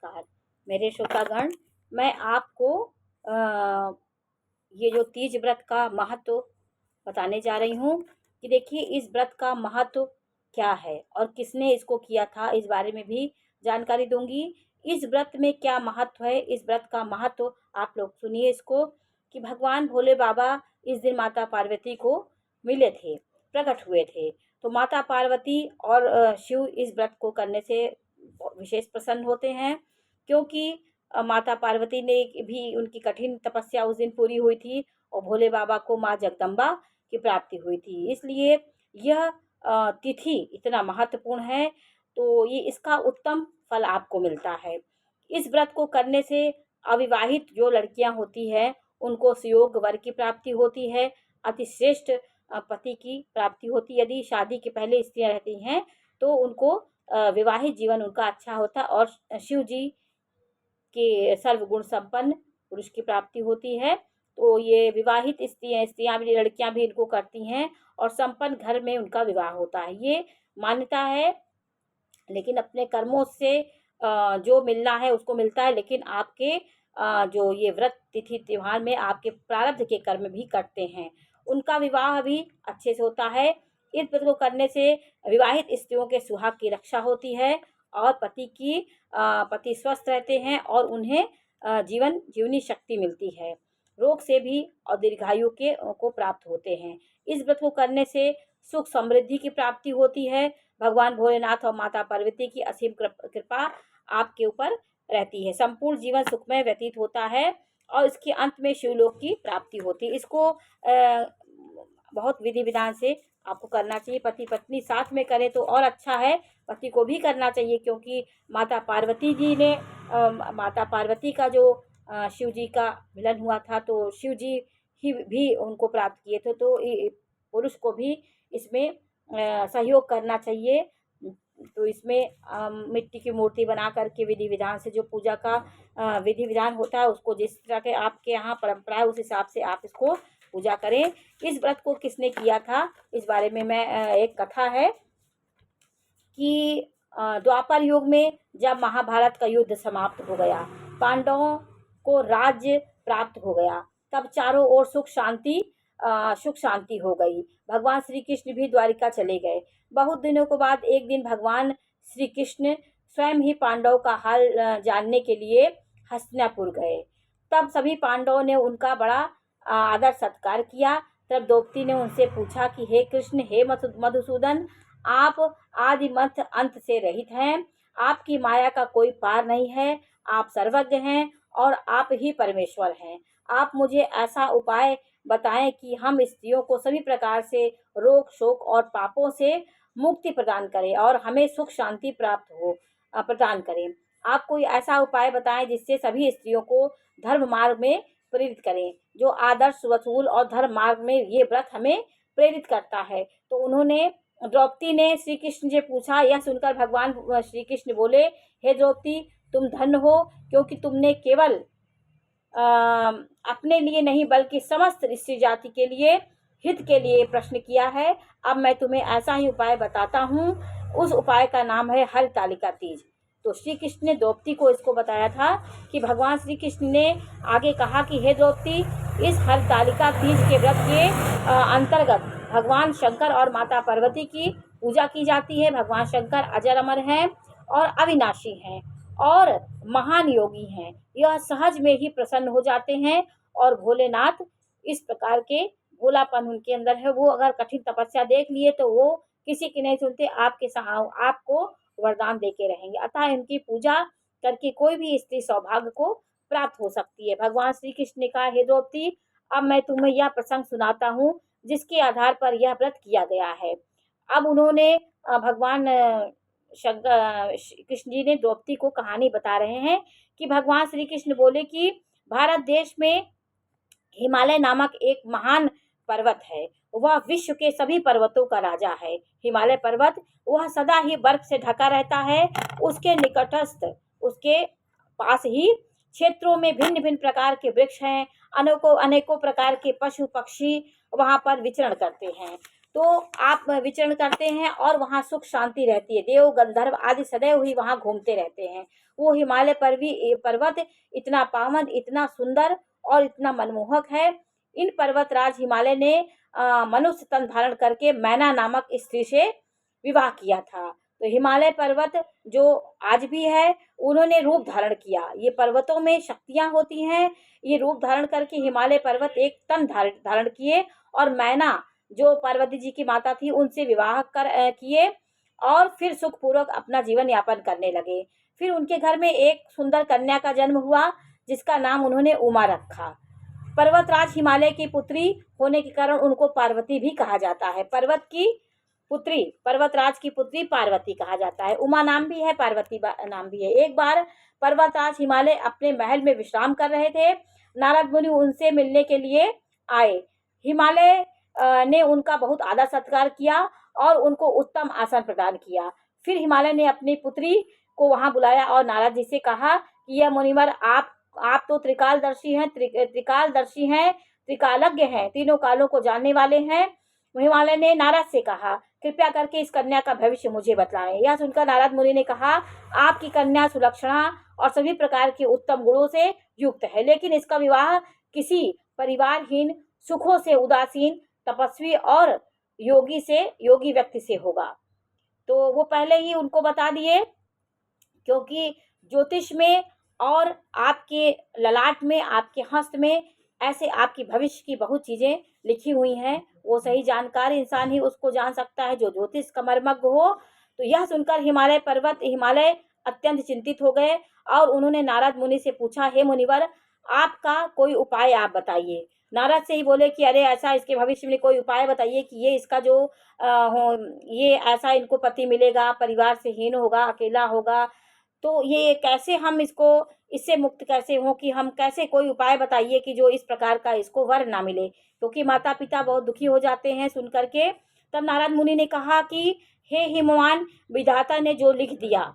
नमस्कार मेरे श्रोतागण। मैं आपको ये जो तीज व्रत का महत्व बताने जा रही हूँ कि देखिए इस व्रत का महत्व क्या है और किसने इसको किया था, इस बारे में भी जानकारी दूंगी। इस व्रत में क्या महत्व है, इस व्रत का महत्व आप लोग सुनिए इसको। कि भगवान भोले बाबा इस दिन माता पार्वती को मिले थे, प्रकट हुए थे। तो माता पार्वती और शिव इस व्रत को करने से विशेष प्रसन्न होते हैं, क्योंकि माता पार्वती ने भी उनकी कठिन तपस्या उस दिन पूरी हुई थी और भोले बाबा को माँ जगदम्बा की प्राप्ति हुई थी। इसलिए यह तिथि इतना महत्वपूर्ण है। तो ये इसका उत्तम फल आपको मिलता है। इस व्रत को करने से अविवाहित जो लड़कियां होती हैं उनको सुयोग वर की प्राप्ति होती है, अतिश्रेष्ठ पति की प्राप्ति होती है। यदि शादी के पहले स्त्रियां रहती हैं तो उनको विवाहित जीवन उनका अच्छा होता है और शिव जी के सर्वगुण संपन्न पुरुष की प्राप्ति होती है। तो ये विवाहित स्त्रियां भी, लड़कियां भी इनको करती हैं और संपन्न घर में उनका विवाह होता है, ये मान्यता है। लेकिन अपने कर्मों से जो मिलना है उसको मिलता है, लेकिन आपके जो ये व्रत तिथि त्योहार में आपके प्रारब्ध के कर्म भी कटते हैं, उनका विवाह भी अच्छे से होता है। इस व्रत को करने से विवाहित स्त्रियों के सुहाग की रक्षा होती है और पति स्वस्थ रहते हैं और उन्हें जीवनी शक्ति मिलती है। रोग से भी और दीर्घायु के को प्राप्त होते हैं। इस व्रत को करने से सुख समृद्धि की प्राप्ति होती है। भगवान भोलेनाथ और माता पार्वती की असीम कृपा आपके ऊपर रहती है। संपूर्ण जीवन सुखमय व्यतीत होता है और इसके अंत में शिवलोक की प्राप्ति होती है। इसको बहुत विधि विधान से आपको करना चाहिए। पति पत्नी साथ में करें तो और अच्छा है, पति को भी करना चाहिए, क्योंकि माता पार्वती का जो शिव जी का मिलन हुआ था तो शिव जी ही भी उनको प्राप्त किए थे। तो पुरुष को भी इसमें सहयोग करना चाहिए। तो इसमें मिट्टी की मूर्ति बना करके विधि विधान से जो पूजा का विधि विधान होता है उसको जिस तरह के आपके यहाँ परंपरा है उस हिसाब से आप इसको पूजा करें। इस व्रत को किसने किया था इस बारे में मैं एक कथा है कि द्वापर युग में जब महाभारत का युद्ध समाप्त हो गया, पांडवों को राज्य प्राप्त हो गया, तब चारों ओर सुख शांति हो गई। भगवान श्री कृष्ण भी द्वारिका चले गए। बहुत दिनों के बाद एक दिन भगवान श्री कृष्ण स्वयं ही पांडवों का हाल जानने के लिए हस्तिनापुर गए। तब सभी पांडवों ने उनका बड़ा आदर सत्कार किया। तब द्रौपदी ने उनसे पूछा कि हे कृष्ण, हे मधुसूदन, आप आदि मध्य अंत से रहित हैं, आपकी माया का कोई पार नहीं है, आप सर्वज्ञ हैं और आप ही परमेश्वर हैं। आप मुझे ऐसा उपाय बताएं कि हम स्त्रियों को सभी प्रकार से रोग शोक और पापों से मुक्ति प्रदान करें और हमें सुख शांति प्रदान करें। आप कोई ऐसा उपाय बताएं जिससे सभी स्त्रियों को धर्म मार्ग में प्रेरित करें, जो आदर्श वसूल और धर्म मार्ग में ये व्रत हमें प्रेरित करता है। तो द्रौपदी ने श्री कृष्ण से पूछा। यह सुनकर भगवान श्री कृष्ण बोले, हे द्रौपदी, तुम धन्य हो, क्योंकि तुमने केवल अपने लिए नहीं बल्कि समस्त स्त्री जाति के लिए हित के लिए प्रश्न किया है। अब मैं तुम्हें ऐसा ही उपाय बताता हूँ। उस उपाय का नाम है हरतालिका तीज। तो श्री कृष्ण ने द्रौपदी को इसको बताया था कि भगवान श्री कृष्ण ने आगे कहा कि हे द्रौपदी, इस हरतालिका तीज के व्रत के अंतर्गत भगवान शंकर और माता पार्वती की पूजा की जाती है। भगवान शंकर अजर अमर हैं और अविनाशी हैं और महान योगी हैं। यह सहज में ही प्रसन्न हो जाते हैं और भोलेनाथ इस प्रकार के भोलापन उनके अंदर है। वो अगर कठिन तपस्या देख लिए तो वो किसी की नहीं सुनते, आपको वरदान देके रहेंगे। अतः इनकी पूजा करके कोई भी स्त्री सौभाग्य को प्राप्त हो सकती है। भगवान श्री कृष्ण ने कहा, हे द्रौपदी, अब मैं तुम्हें यह प्रसंग सुनाता हूँ जिसके आधार पर यह व्रत किया गया है। अब उन्होंने भगवान कृष्ण जी ने द्रौपदी को कहानी बता रहे हैं कि भगवान श्री कृष्ण बोले कि भारत देश में हिमालय नामक एक महान पर्वत है। वह विश्व के सभी पर्वतों का राजा है। हिमालय पर्वत वह सदा ही बर्फ से ढका रहता है। उसके निकटस्थ, उसके पास ही क्षेत्रों में भिन्न भिन्न प्रकार के वृक्ष हैं। अनेकों प्रकार के पशु पक्षी वहां पर विचरण करते हैं। तो आप विचरण करते हैं और वहाँ सुख शांति रहती है। देव गंधर्व आदि सदैव ही वहाँ घूमते रहते हैं। वो हिमालय पर्वत इतना पावन, इतना सुंदर और इतना मनमोहक है। इन पर्वतराज हिमालय ने मनुष्य तन धारण करके मैना नामक स्त्री से विवाह किया था। तो हिमालय पर्वत जो आज भी है, उन्होंने रूप धारण किया। ये पर्वतों में शक्तियाँ होती हैं। ये रूप धारण करके हिमालय पर्वत एक तन धारण किए और मैना जो पार्वती जी की माता थी उनसे विवाह किए और फिर सुखपूर्वक अपना जीवन यापन करने लगे। फिर उनके घर में एक सुंदर कन्या का जन्म हुआ जिसका नाम उन्होंने उमा रखा। पर्वतराज हिमालय की पुत्री होने के कारण उनको पार्वती भी कहा जाता है। पर्वतराज की पुत्री पार्वती कहा जाता है। उमा नाम भी है, पार्वती नाम भी है। एक बार पर्वतराज हिमालय अपने महल में विश्राम कर रहे थे। नारद मुनि उनसे मिलने के लिए आए। हिमालय ने उनका बहुत आदर सत्कार किया और उनको उत्तम आसन प्रदान किया। फिर हिमालय ने अपनी पुत्री को वहां बुलाया और नारद जी से कहा कि यह मुनिवर, आप तो त्रिकालदर्शी हैं, त्रिकालज्ञ हैं, तीनों कालों को जानने वाले हैं। हिमालय ने नारद से कहा, कृपया करके इस कन्या का भविष्य मुझे बतलाएं। यह सुनकर नारद मुनि ने कहा, आपकी कन्या सुलक्षणा और सभी प्रकार के उत्तम गुणों से युक्त है, लेकिन इसका विवाह किसी परिवारहीन, सुखों से उदासीन, तपस्वी और योगी व्यक्ति से होगा। तो वो पहले ही उनको बता दिए, क्योंकि ज्योतिष में और आपके ललाट में, आपके हस्त में ऐसे आपकी भविष्य की बहुत चीज़ें लिखी हुई हैं। वो सही जानकार इंसान ही उसको जान सकता है जो ज्योतिष का मर्मज्ञ हो। तो यह सुनकर हिमालय अत्यंत चिंतित हो गए और उन्होंने नारद मुनि से पूछा, हे मुनिवर, आपका कोई उपाय आप बताइए। नारद से ही बोले कि अरे ऐसा, इसके भविष्य में कोई उपाय बताइए कि ये इसका जो ये ऐसा इनको पति मिलेगा, परिवार से हीन होगा, अकेला होगा, तो ये कैसे हम इससे मुक्त कैसे हों, कि हम कैसे, कोई उपाय बताइए कि जो इस प्रकार का इसको वर ना मिले, क्योंकि माता पिता बहुत दुखी हो जाते हैं सुन करके। तब नारद मुनि ने कहा कि हे हिमवान, विधाता ने जो लिख दिया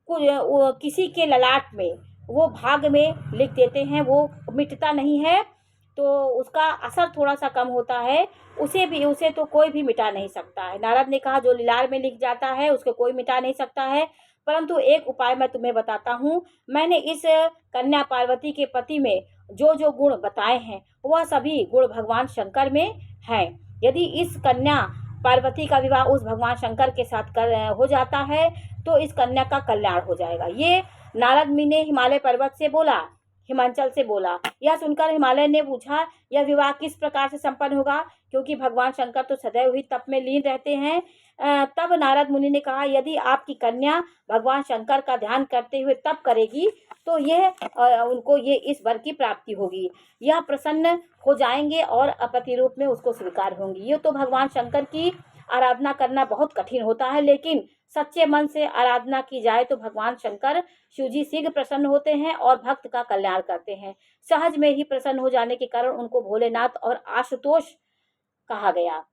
किसी के ललाट में, वो भाग में लिख देते हैं, वो मिटता नहीं है, तो उसका असर थोड़ा सा कम होता है। उसे तो कोई भी मिटा नहीं सकता है। नारद ने कहा, जो लीलार में लिख जाता है उसको कोई मिटा नहीं सकता है, परंतु एक उपाय मैं तुम्हें बताता हूँ। मैंने इस कन्या पार्वती के पति में जो जो गुण बताए हैं वह सभी गुण भगवान शंकर में हैं। यदि इस कन्या पार्वती का विवाह उस भगवान शंकर के साथ हो जाता है तो इस कन्या का कल्याण हो जाएगा। ये नारद मुनि ने हिमाचल से बोला। यह सुनकर हिमालय ने पूछा, यह विवाह किस प्रकार से संपन्न होगा, क्योंकि भगवान शंकर तो सदैव ही तप में लीन रहते हैं। तब नारद मुनि ने कहा, यदि आपकी कन्या भगवान शंकर का ध्यान करते हुए तप करेगी तो उनको इस वर की प्राप्ति होगी। यह प्रसन्न हो जाएंगे और अपति रूप में उसको स्वीकार होंगी। ये तो भगवान शंकर की आराधना करना बहुत कठिन होता है, लेकिन सच्चे मन से आराधना की जाए तो भगवान शंकर शिव जी शीघ्र प्रसन्न होते हैं और भक्त का कल्याण करते हैं। सहज में ही प्रसन्न हो जाने के कारण उनको भोलेनाथ और आशुतोष कहा गया।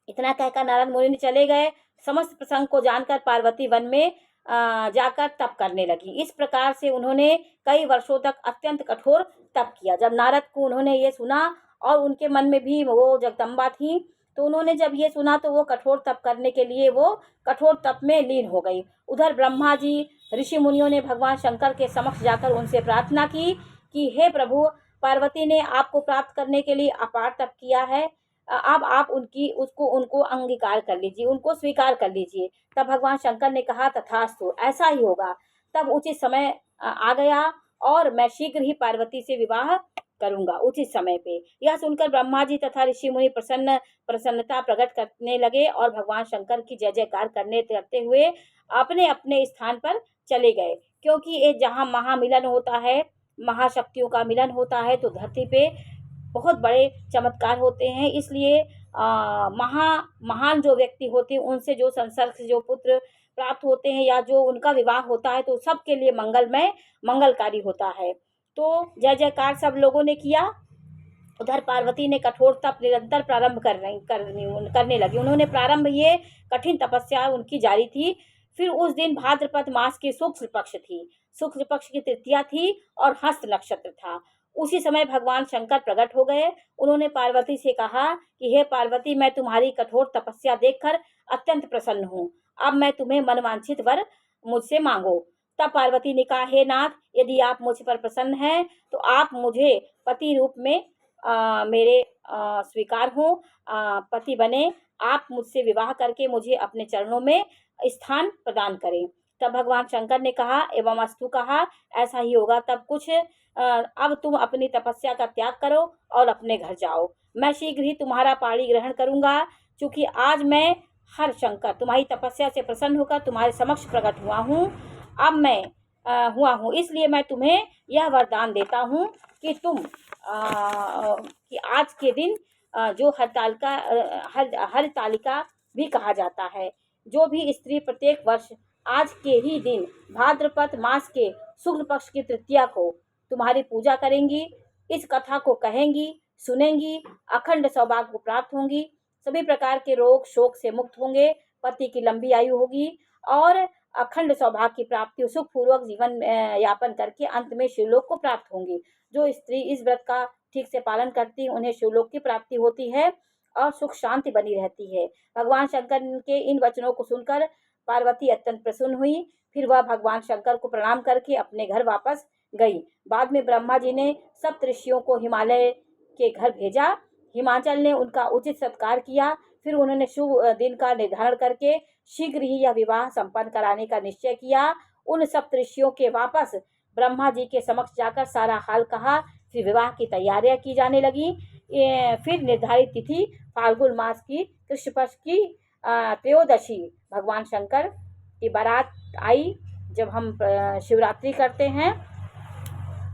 इतना कहकर नारद मुनि ने चले गए। समस्त प्रसंग को जानकर पार्वती वन में जाकर तप करने लगी। इस प्रकार से उन्होंने कई वर्षों तक अत्यंत कठोर तप किया। जब नारद को उन्होंने ये सुना और उनके मन में भी वो जगदम्बा थी, तो उन्होंने जब ये सुना तो वो कठोर तप करने के लिए वो कठोर तप में लीन हो गई। उधर ब्रह्मा जी, ऋषि मुनियों ने भगवान शंकर के समक्ष जाकर उनसे प्रार्थना की कि हे प्रभु, पार्वती ने आपको प्राप्त करने के लिए अपार तप किया है, अब आप उनको अंगीकार कर लीजिए, उनको स्वीकार कर लीजिए। तब भगवान शंकर ने कहा, तथास्तु, ऐसा ही होगा। तब उचित समय आ गया और मैं शीघ्र ही पार्वती से विवाह करूंगा उचित समय पे। यह सुनकर ब्रह्मा जी तथा ऋषि मुनि प्रसन्नता प्रकट करने लगे और भगवान शंकर की जय जयकार करते हुए अपने अपने स्थान पर चले गए। क्योंकि ये जहाँ महामिलन होता है, महाशक्तियों का मिलन होता है, तो धरती पे बहुत बड़े चमत्कार होते हैं। इसलिए महान जो व्यक्ति होते हैं उनसे जो संसर्ग से जो पुत्र प्राप्त होते हैं या जो उनका विवाह होता है तो सबके लिए मंगलकारी होता है। तो जय जयकार सब लोगों ने किया। उधर पार्वती ने कठोर तप निरंतर प्रारंभ करने लगी। उन्होंने प्रारंभ ये कठिन तपस्या उनकी जारी थी। फिर उस दिन भाद्रपद मास की शुक्ल पक्ष थी, शुक्ल पक्ष की तृतीया थी और हस्त नक्षत्र था। उसी समय भगवान शंकर प्रकट हो गए। उन्होंने पार्वती से कहा कि हे पार्वती, मैं तुम्हारी कठोर तपस्या देखकर अत्यंत प्रसन्न हूँ। अब मैं तुम्हें मनवांछित वर मुझसे मांगो। तब पार्वती ने कहा, हे नाथ, यदि आप मुझ पर प्रसन्न हैं तो आप मुझे पति रूप में मेरे स्वीकार हो, पति बने, आप मुझसे विवाह करके मुझे अपने चरणों में स्थान प्रदान करें। तब भगवान शंकर ने कहा, एवं अस्तु कहा, ऐसा ही होगा। तब कुछ अब तुम अपनी तपस्या का त्याग करो और अपने घर जाओ। मैं शीघ्र ही तुम्हारा पाणी ग्रहण करूंगा। चूंकि आज मैं हर शंकर तुम्हारी तपस्या से प्रसन्न होकर तुम्हारे समक्ष प्रकट हुआ हूँ, अब मैं हुआ हूँ, इसलिए मैं तुम्हें यह वरदान देता हूँ कि तुम कि आज के दिन जो हरतालिका भी कहा जाता है, जो भी स्त्री प्रत्येक वर्ष आज के ही दिन भाद्रपद मास के शुक्ल पक्ष की तृतीया को तुम्हारी पूजा करेंगी, इस कथा को कहेंगी, सुनेंगी, अखंड सौभाग्य को प्राप्त होंगी, सभी प्रकार के रोग शोक से मुक्त होंगे, पति की लंबी आयु होगी और अखंड सौभाग्य की प्राप्ति, सुख पूर्वक जीवन यापन करके अंत में शिवलोक को प्राप्त होंगी। जो स्त्री इस व्रत का ठीक से पालन करती, उन्हें शिवलोक की प्राप्ति होती है और सुख शांति बनी रहती है। भगवान शंकर के इन वचनों को सुनकर पार्वती अत्यंत प्रसन्न हुई। फिर वह भगवान शंकर को प्रणाम करके अपने घर वापस गई। बाद में ब्रह्मा जी ने सप्त ऋषियों को हिमालय के घर भेजा। हिमाचल ने उनका उचित सत्कार किया। फिर उन्होंने शुभ दिन का निर्धारण करके शीघ्र ही यह विवाह संपन्न कराने का निश्चय किया। उन सप्त ऋषियों के वापस ब्रह्मा जी के समक्ष जाकर सारा हाल कहा। फिर विवाह की तैयारियां की जाने लगी। फिर निर्धारित तिथि फाल्गुन मास की कृष्ण पक्ष की त्रयोदशी भगवान शंकर की बारात आई। जब हम शिवरात्रि करते हैं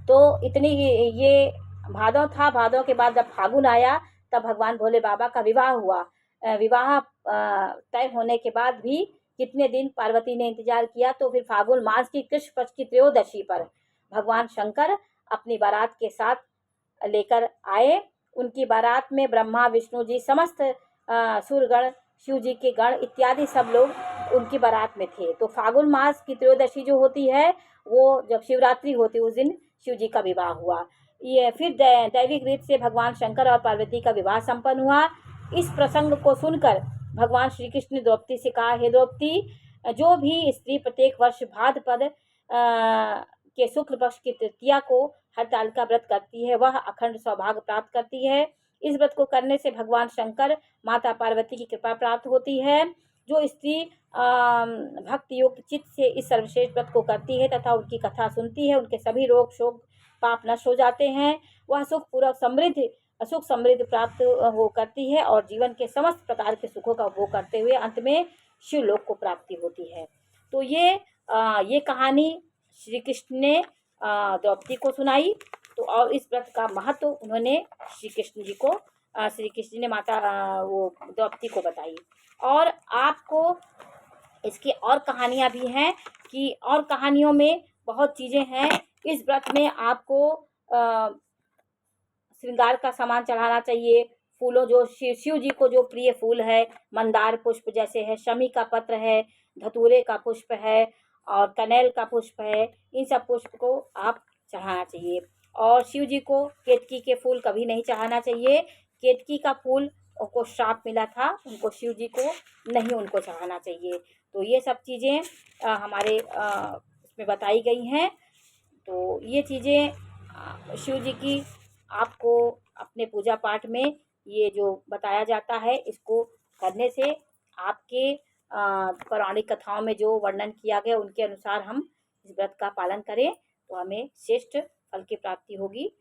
तो इतनी ये भादव था। भादव के बाद जब फागुन आया तब भगवान भोले बाबा का विवाह हुआ। विवाह तय होने के बाद भी कितने दिन पार्वती ने इंतजार किया, तो फिर फागुन मास की कृष्ण पक्ष की त्रयोदशी पर भगवान शंकर अपनी बारात के साथ लेकर आए। उनकी बारात में ब्रह्मा विष्णु जी समस्त सूर्यगण शिव जी के गण इत्यादि सब लोग उनकी बारात में थे। तो फागुन मास की त्रयोदशी जो होती है वो जब शिवरात्रि होती उस दिन शिव जी का विवाह हुआ। ये फिर दैविक रीत से भगवान शंकर और पार्वती का विवाह संपन्न हुआ। इस प्रसंग को सुनकर भगवान श्री कृष्ण ने द्रौपदी से कहा, हे द्रौपदी, जो भी स्त्री प्रत्येक वर्ष भाद्रपद के शुक्ल पक्ष की तृतीया को हरतालिका व्रत करती है वह अखंड सौभाग्य प्राप्त करती है। इस व्रत को करने से भगवान शंकर माता पार्वती की कृपा प्राप्त होती है। जो स्त्री भक्ति युक्त चित्त से इस सर्वश्रेष्ठ व्रत को करती है तथा उनकी कथा सुनती है, उनके सभी रोग शोक पाप नष्ट हो जाते हैं। वह सुख समृद्धि प्राप्त हो करती है और जीवन के समस्त प्रकार के सुखों का उपभोग करते हुए अंत में शिवलोक को प्राप्ति होती है। तो ये कहानी श्री कृष्ण ने द्रौपदी को सुनाई। तो और इस व्रत का महत्व उन्होंने श्री कृष्ण जी ने माता वो द्रौपदी को बताई। और आपको इसकी और कहानियाँ भी हैं कि और कहानियों में बहुत चीज़ें हैं। इस व्रत में आपको श्रृंगार का सामान चढ़ाना चाहिए। फूलों जो शिव जी को जो प्रिय फूल है, मंदार पुष्प जैसे है, शमी का पत्र है, धतूरे का पुष्प है और कनेल का पुष्प है, इन सब पुष्प को आप चढ़ाना चाहिए। और शिव जी को केतकी के फूल कभी नहीं चढ़ाना चाहिए। केतकी का फूल को श्राप मिला था, उनको शिव जी को नहीं उनको चढ़ाना चाहिए। तो ये सब चीज़ें हमारे इसमें बताई गई हैं। तो ये चीज़ें शिव जी की आपको अपने पूजा पाठ में ये जो बताया जाता है इसको करने से आपके पौराणिक कथाओं में जो वर्णन किया गया उनके अनुसार हम इस व्रत का पालन करें तो हमें श्रेष्ठ फल की प्राप्ति होगी।